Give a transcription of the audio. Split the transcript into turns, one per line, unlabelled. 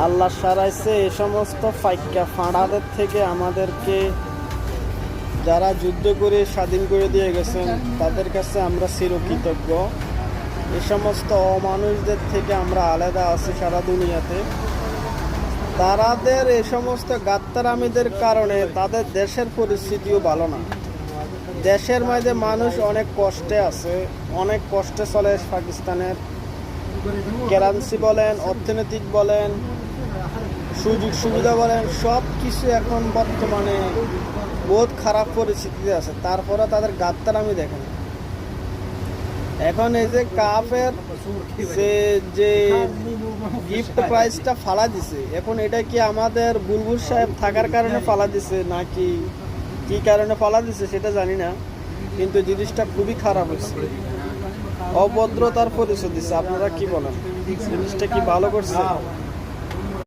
আল্লাহ সারাইছে এই সমস্ত ফাইক্কা ফাঁড়াদের থেকে আমাদেরকে, যারা যুদ্ধ করে স্বাধীন করে দিয়ে গেছেন তাদের কাছে আমরা চিরকৃতজ্ঞ। এই সমস্ত অমানুষদের থেকে আমরা আলাদা আছি সারা দুনিয়াতে। তারাদের এই সমস্ত গাত্তারামিদের কারণে তাদের দেশের পরিস্থিতিও ভালো না। দেশের মাঝে মানুষ অনেক কষ্টে আছে, অনেক কষ্টে চলে। পাকিস্তানের কারেন্সি বলেন, অর্থনৈতিক বলেন, সুযোগ সুবিধা বলেন, সব কিছু এখন বর্তমানে বহুত খারাপ পরিস্থিতিতে আছে। তারপরে তাদের গাত্তারামি দেখেন। এখন এই যে কাফের যে গিফট প্রাইসটা ফালা দিছে, এখন এটা কি আমাদের বুলবুল সাহেব থাকার কারণে ফালা দিছে নাকি কি কারণে ফালা দিছে সেটা জানি না, কিন্তু জিনিসটা খুবই খারাপ হয়েছে। অভদ্রতার পরিচয় দিচ্ছে। আপনারা কি বলেন, জিনিসটা কি ভালো করছে?